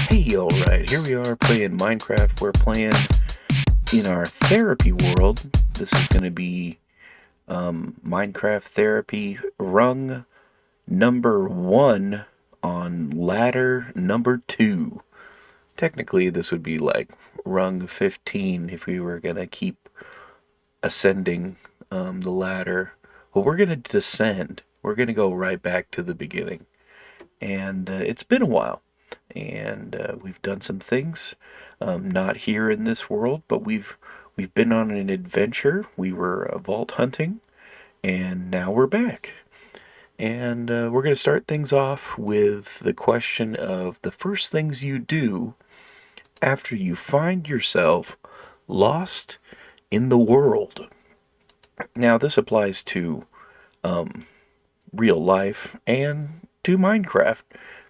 Hey, alright, here we are playing Minecraft. We're playing in our therapy world. This is going to be Minecraft Therapy Rung number 1 on ladder number 2. Technically, this would be like Rung 15 if we were going to keep ascending the ladder. But we're going to descend. We're going to go right back to the beginning. And it's been a while. And we've done some things, not here in this world, but we've been on an adventure. We were vault hunting, and now we're back. And we're going to start things off with the question of the first things you do after you find yourself lost in the world. Now, this applies to real life and to Minecraft,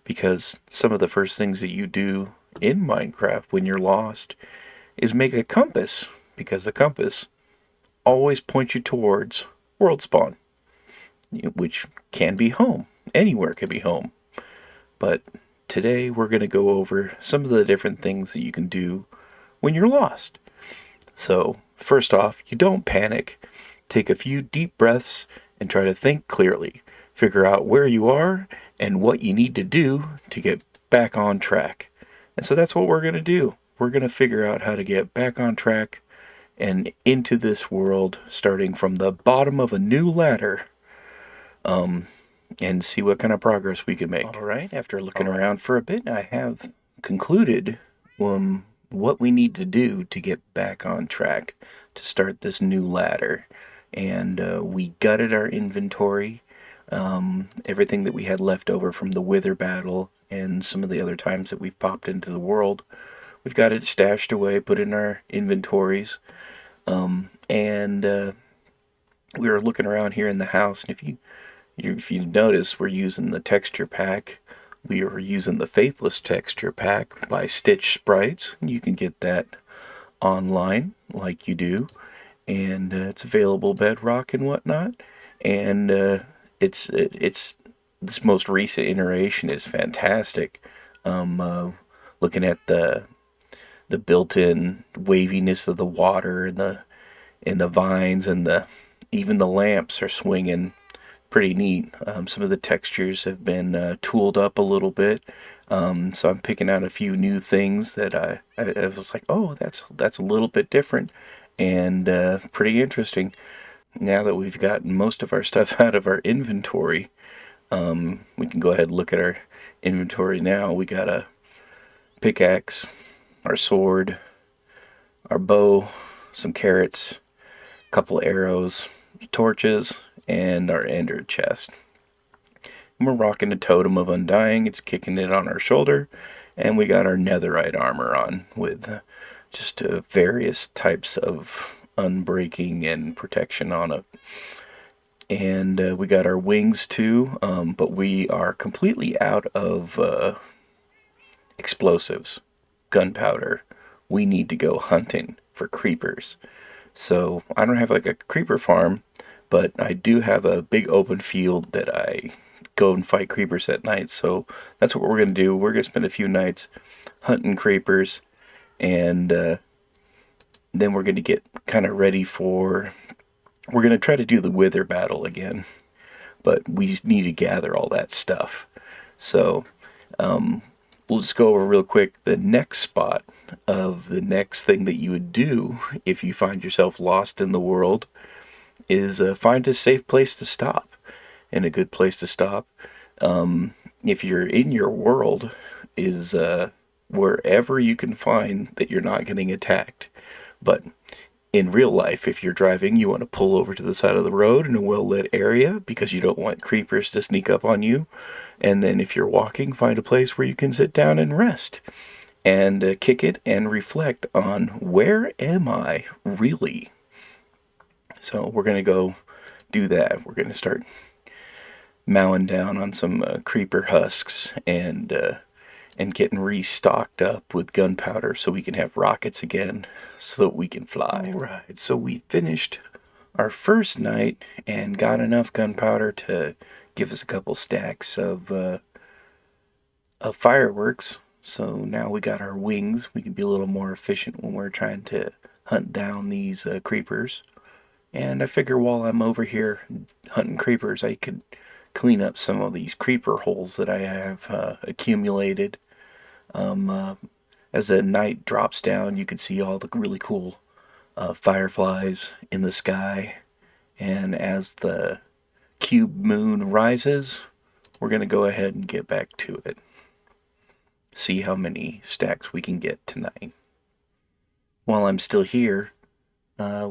because some of the first things that you do in Minecraft when you're lost is make a compass, because the compass always points you towards world spawn, which can be home. Anywhere can be home. But today we're going to go over some of the different things that you can do when you're lost. So, first off, you don't panic. Take a few deep breaths and try to think clearly. Figure out where you are and what you need to do to get back on track. And so that's what we're going to do. We're going to figure out how to get back on track and into this world, starting from the bottom of a new ladder, and see what kind of progress we can make. All right, after looking around for a bit, I have concluded what we need to do to get back on track to start this new ladder. And we gutted our inventory. Everything that we had left over from the Wither battle and some of the other times that we've popped into the world, we've got it stashed away, put in our inventories. And we were looking around here in the house, and if you notice, we're using the texture pack. We are using the Faithless texture pack by Stitch Sprites. You can get that online, like you do, and it's available Bedrock and whatnot. And it's this most recent iteration is fantastic. Looking at the built-in waviness of the water and the vines, and even the lamps are swinging. Pretty neat. Some of the textures have been tooled up a little bit, so I'm picking out a few new things that I was like, oh, that's a little bit different and pretty interesting. Now that we've gotten most of our stuff out of our inventory, we can go ahead and look at our inventory now. We got a pickaxe, our sword, our bow, some carrots, a couple arrows, torches, and our ender chest. And we're rocking a totem of undying. It's kicking it on our shoulder, and we got our netherite armor on with just various types of unbreaking and protection on it. And we got our wings too, but we are completely out of explosives, gunpowder. We need to go hunting for creepers. So I don't have like a creeper farm, but I do have a big open field that I go and fight creepers at night. So that's what we're going to do. We're going to spend a few nights hunting creepers, and then we're going to get kind of ready for... We're going to try to do the Wither battle again, but we just need to gather all that stuff. So we'll just go over real quick the next spot of the next thing that you would do if you find yourself lost in the world is find a safe place to stop. And a good place to stop, if you're in your world, is wherever you can find that you're not getting attacked. But in real life, if you're driving, you want to pull over to the side of the road in a well-lit area because you don't want creepers to sneak up on you. And then if you're walking, find a place where you can sit down and rest and kick it and reflect on, where am I really? So we're going to go do that. We're going to start mowing down on some creeper husks and getting restocked up with gunpowder so we can have rockets again so that we can fly. All right, so we finished our first night and got enough gunpowder to give us a couple stacks of fireworks. So now we got our wings. We can be a little more efficient when we're trying to hunt down these creepers. And I figure while I'm over here hunting creepers, I could clean up some of these creeper holes that I have accumulated. As the night drops down, you can see all the really cool fireflies in the sky. And as the cube moon rises, we're going to go ahead and get back to it. See how many stacks we can get tonight. While I'm still here, uh,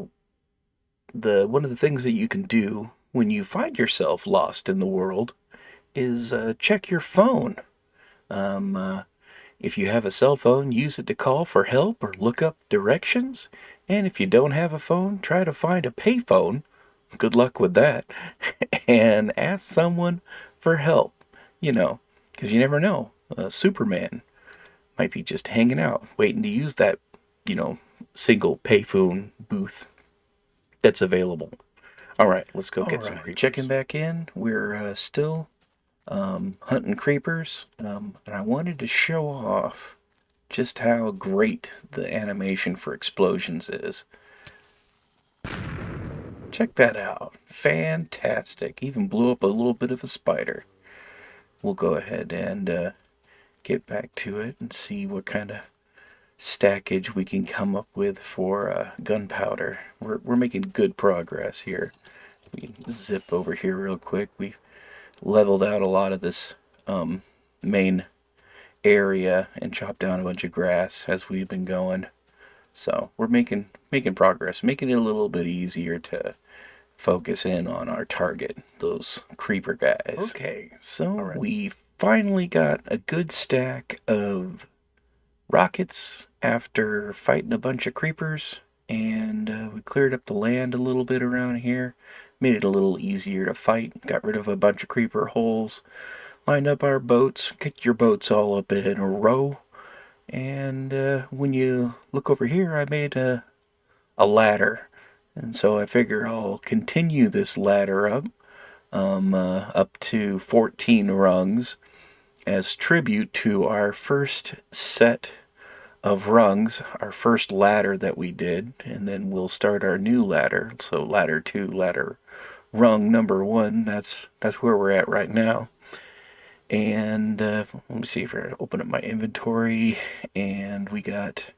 one of the things that you can do when you find yourself lost in the world is check your phone. Um, uh, if you have a cell phone, use it to call for help or look up directions. And if you don't have a phone, try to find a payphone. Good luck with that. And ask someone for help. You know, because you never know. Superman might be just hanging out, waiting to use that, single payphone booth that's available. All right, let's go get some creepers. Checking back in. We're still hunting creepers, and I wanted to show off just how great the animation for explosions is. Check that out. Fantastic. Even blew up a little bit of a spider. We'll go ahead and get back to it and see what kind of stackage we can come up with for gunpowder. We're making good progress here. We can zip over here real quick. We leveled out a lot of this main area and chopped down a bunch of grass as we've been going. So we're making progress, making it a little bit easier to focus in on our target, those creeper guys. Okay, so we finally got a good stack of rockets after fighting a bunch of creepers, and we cleared up the land a little bit around here, made it a little easier to fight, got rid of a bunch of creeper holes, lined up our boats, get your boats all up in a row, and when you look over here, I made a ladder. And so I figure I'll continue this ladder up to 14 rungs as tribute to our first set of rungs, our first ladder that we did, and then we'll start our new ladder. So ladder 2, ladder rung number 1, that's where we're at right now. And let me see if I open up my inventory, and we got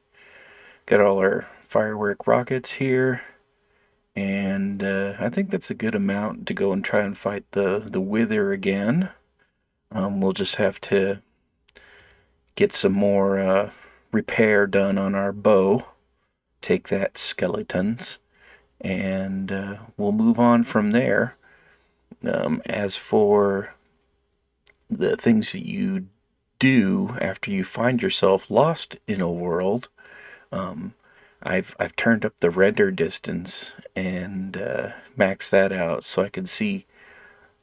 all our firework rockets here. And I think that's a good amount to go and try and fight the wither again. We'll just have to get some more repair done on our bow. Take that, skeletons. And we'll move on from there. As for the things that you do after you find yourself lost in a world, I've turned up the render distance and maxed that out so I can see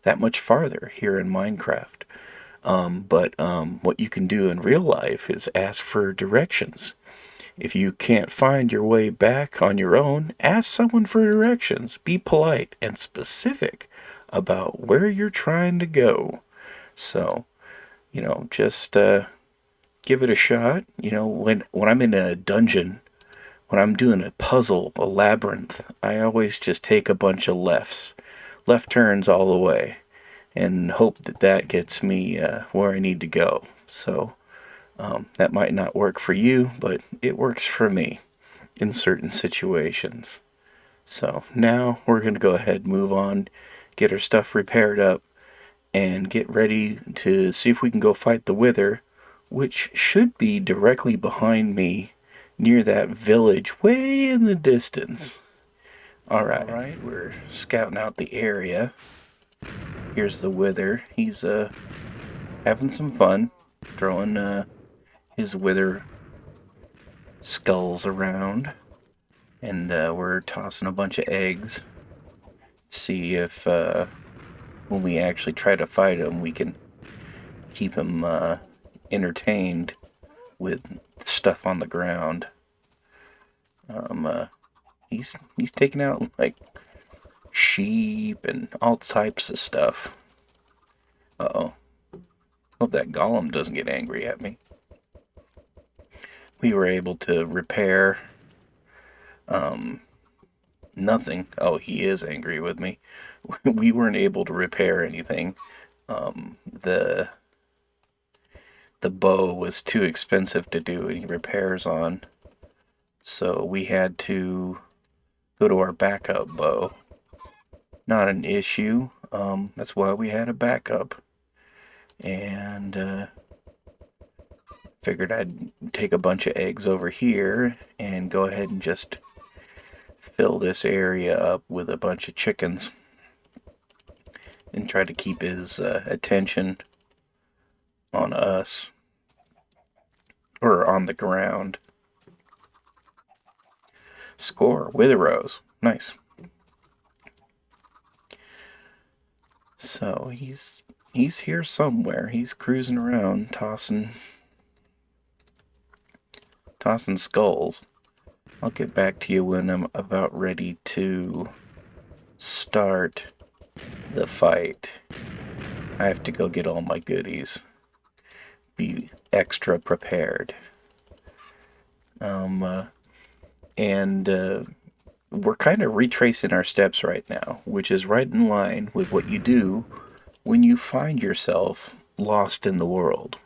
that much farther here in Minecraft. But what you can do in real life is ask for directions. If you can't find your way back on your own, ask someone for directions. Be polite and specific about where you're trying to go. So, just give it a shot. When I'm in a dungeon, when I'm doing a puzzle, a labyrinth, I always just take a bunch of left turns all the way, and hope that gets me where I need to go. So that might not work for you, but it works for me in certain situations. So now we're going to go ahead and move on, get our stuff repaired up, and get ready to see if we can go fight the wither, which should be directly behind me near that village way in the distance. Alright, we're scouting out the area. Here's the wither. He's having some fun, throwing his wither skulls around. And we're tossing a bunch of eggs. See if when we actually try to fight him, we can keep him entertained with stuff on the ground. He's taking out like sheep and all types of stuff. Uh-oh. Hope that golem doesn't get angry at me. we were able to repair nothing. Oh, he is angry with me. We weren't able to repair anything. The bow was too expensive to do any repairs on, so we had to go to our backup bow. Not an issue. That's why we had a backup. And figured I'd take a bunch of eggs over here and go ahead and just fill this area up with a bunch of chickens and try to keep his attention on us or on the ground. Score with a rose. Nice. So he's here somewhere. He's cruising around, tossing skulls. I'll get back to you when I'm about ready to start the fight. I have to go get all my goodies. Be extra prepared. And we're kind of retracing our steps right now, which is right in line with what you do when you find yourself lost in the world.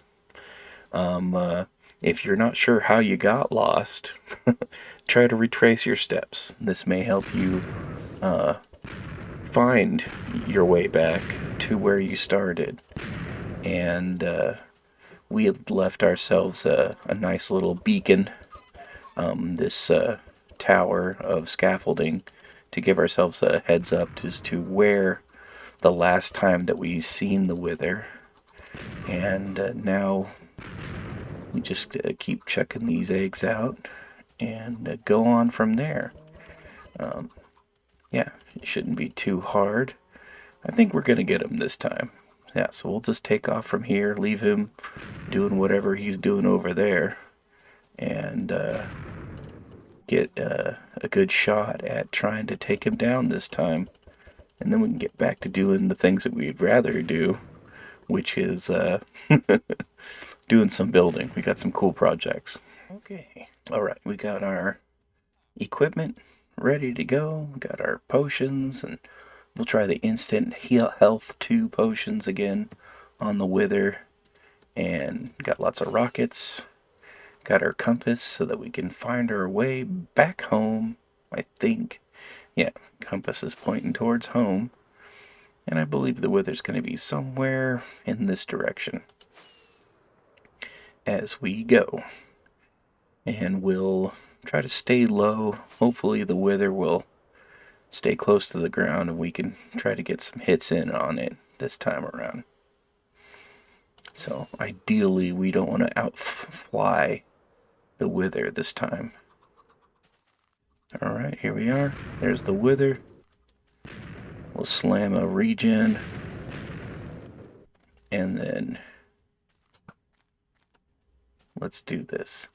If you're not sure how you got lost, try to retrace your steps. This may help you find your way back to where you started. And we had left ourselves a nice little beacon, this tower of scaffolding, to give ourselves a heads up as to where the last time that we seen the wither. And now we just keep checking these eggs out and go on from there. Yeah, it shouldn't be too hard. I think we're going to get him this time. Yeah, so we'll just take off from here, leave him doing whatever he's doing over there, and get a good shot at trying to take him down this time. And then we can get back to doing the things that we'd rather do, which is doing some building. We got some cool projects. Okay. All right, we got our equipment ready to go. We got our potions, and we'll try the instant heal health 2 potions again on the wither. And got lots of rockets. Got our compass so that we can find our way back home, I think. Yeah, compass is pointing towards home. And I believe the wither's going to be somewhere in this direction as we go. And we'll try to stay low. Hopefully the wither will stay close to the ground and we can try to get some hits in on it this time around. So ideally we don't want to outfly the wither this time. Alright, here we are. There's the wither. We'll slam a regen. And then let's do this.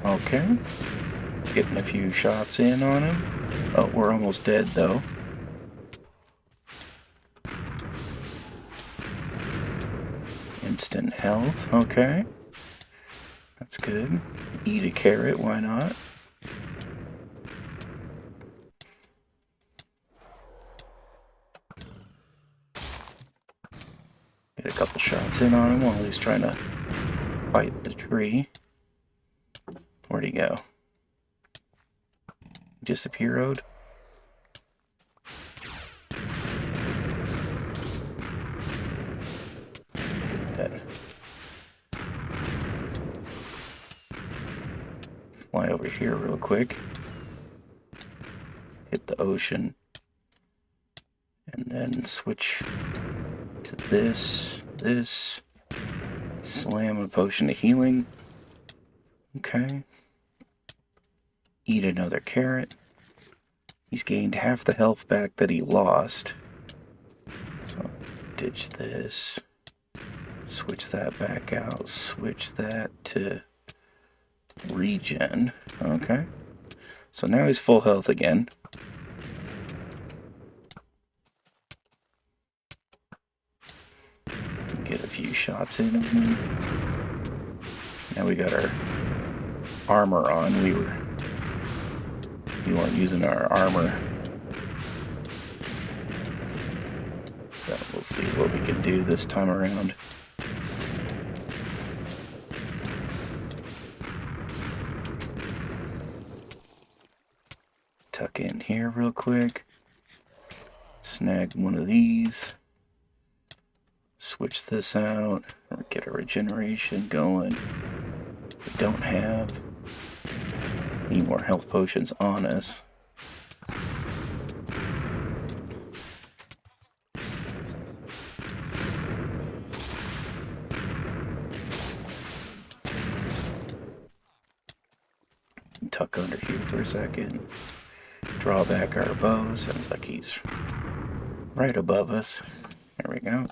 Okay. Getting a few shots in on him. Oh, we're almost dead though. Instant health, okay. That's good. Eat a carrot, why not? Get a couple shots in on him while he's trying to fight the tree. Where'd he go? Disappeared? Dead. Fly over here real quick. Hit the ocean. And then switch to this. Slam a potion of healing. Okay. Eat another carrot. He's gained half the health back that he lost. So, ditch this. Switch that back out. Switch that to regen. Okay. So now he's full health again. shots in him. Now we got our armor on. We weren't using our armor. So we'll see what we can do this time around. Tuck in here real quick. Snag one of these. Switch this out. Or get a regeneration going. We don't have any more health potions on us. Tuck under here for a second. Draw back our bow. Sounds like he's right above us. There we go.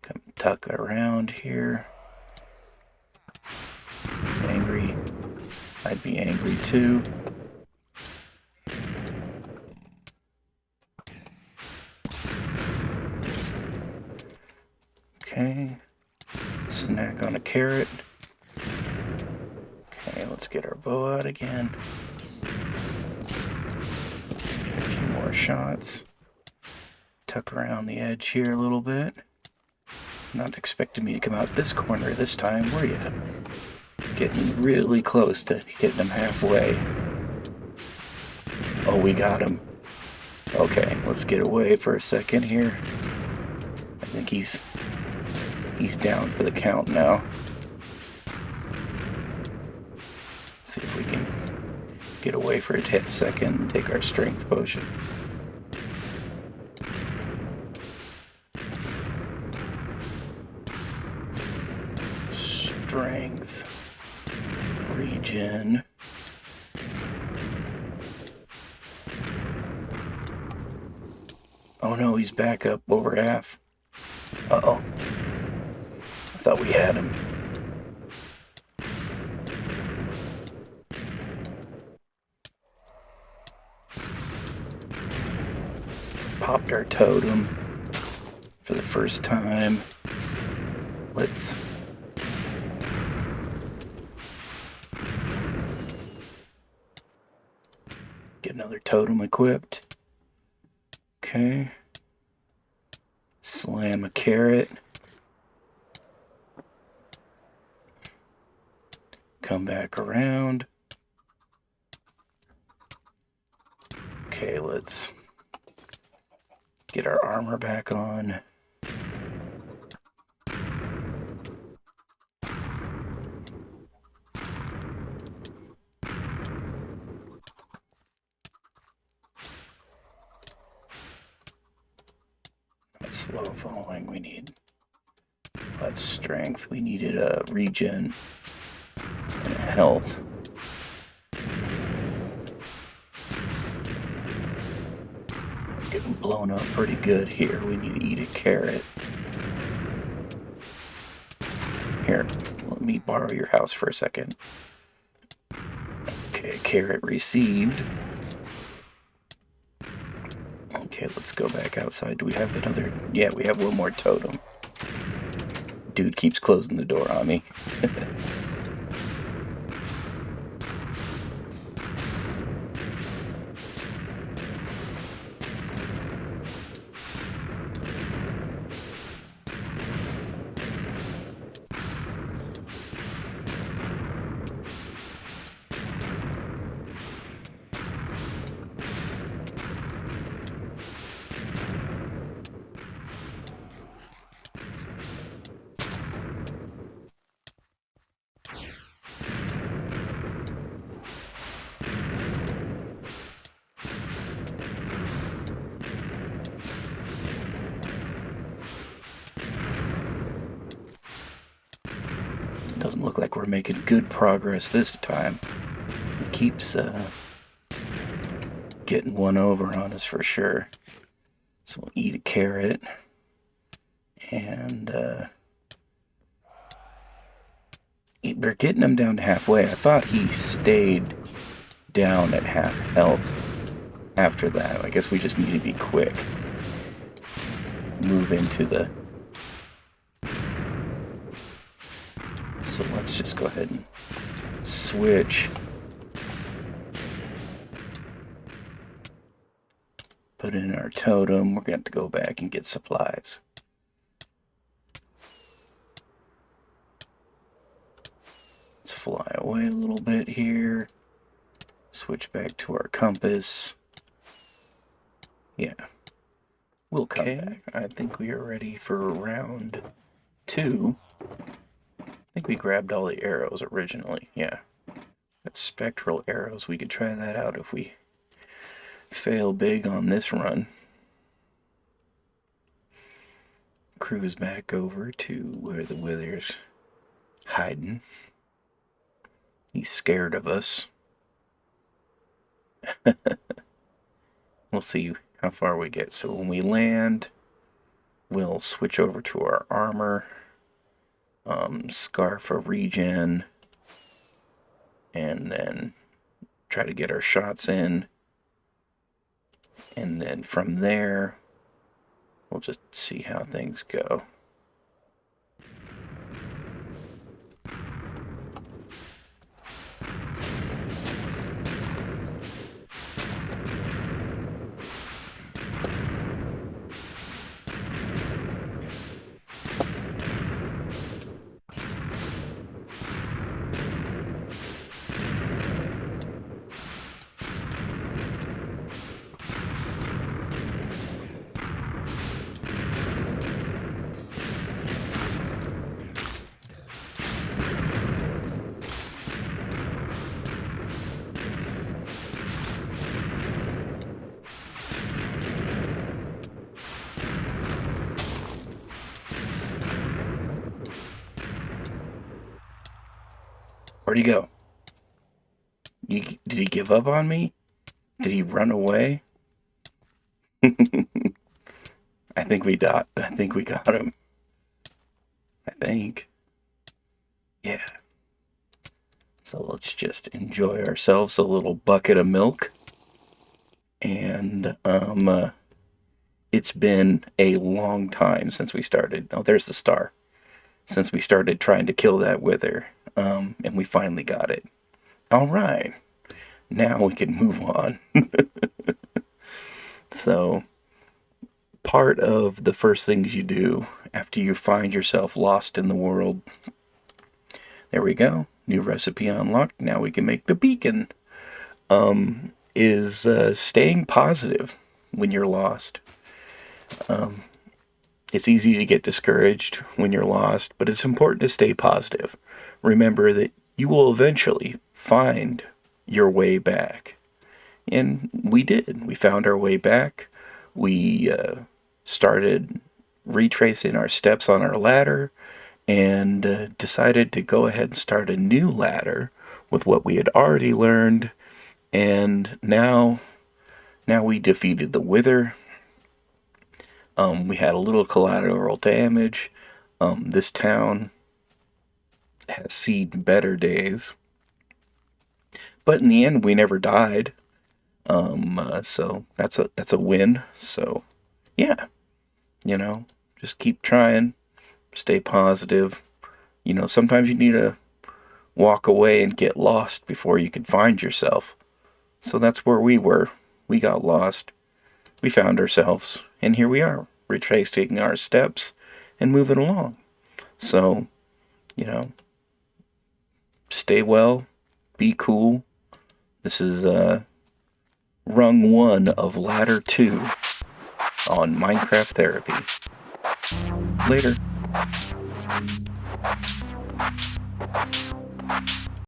Come tuck around here. He's angry. I'd be angry too. Okay. Snack on a carrot. Okay, let's get our bow out again. Get a few more shots. Tuck around the edge here a little bit. Not expecting me to come out this corner this time, were you? Getting really close to hitting him halfway. Oh, we got him. Okay, let's get away for a second here. I think he's down for the count now. See if we can get away for a second and take our strength potion. Strength. Regen. Oh no, he's back up over half. Uh-oh. I thought we had him. Popped our totem for the first time. Let's get another totem equipped. Okay. Slam a carrot. Come back around. Okay, let's get our armor back on. That's slow falling. We need that's strength. We needed a regen and a health. Getting blown up pretty good here. We need to eat a carrot. Here, let me borrow your house for a second. Okay, carrot received. Okay, let's go back outside. Do we have another? Yeah, we have one more totem. Dude keeps closing the door on me. Doesn't look like we're making good progress this time. He keeps getting one over on us for sure. So we'll eat a carrot. And we're getting him down to halfway. I thought he stayed down at half health after that. I guess we just need to be quick. move into the... So let's just go ahead and switch. Put in our totem. We're going to have to go back and get supplies. Let's fly away a little bit here. Switch back to our compass. Yeah. We'll come back. I think we are ready for round 2. I think we grabbed all the arrows originally. Yeah. Got spectral arrows. We could try that out if we fail big on this run. Cruise back over to where the Wither's hiding. He's scared of us. We'll see how far we get. So when we land, we'll switch over to our armor, scarf of regen, and then try to get our shots in. And then from there, we'll just see how things go. Where'd he go? Did he give up on me? Did he run away? I think we got him. I think. Yeah. So let's just enjoy ourselves a little bucket of milk. And it's been a long time since we started. Oh, there's the star. Since we started trying to kill that wither. And we finally got it. All right. Now we can move on. So, part of the first things you do after you find yourself lost in the world. There we go. New recipe unlocked. Now we can make the beacon. Is staying positive when you're lost. It's easy to get discouraged when you're lost, but it's important to stay positive. Remember that you will eventually find your way back. And we did. We found our way back. We started retracing our steps on our ladder and decided to go ahead and start a new ladder with what we had already learned. And now we defeated the Wither. We had a little collateral damage. This town has seen better days. But in the end, we never died. So that's a win. So, yeah. Just keep trying. Stay positive. Sometimes you need to walk away and get lost before you can find yourself. So that's where we were. We got lost. We found ourselves. And here we are, retracing our steps and moving along. So, stay well. Be cool. This is Rung 1 of Ladder 2 on Minecraft Therapy. Later.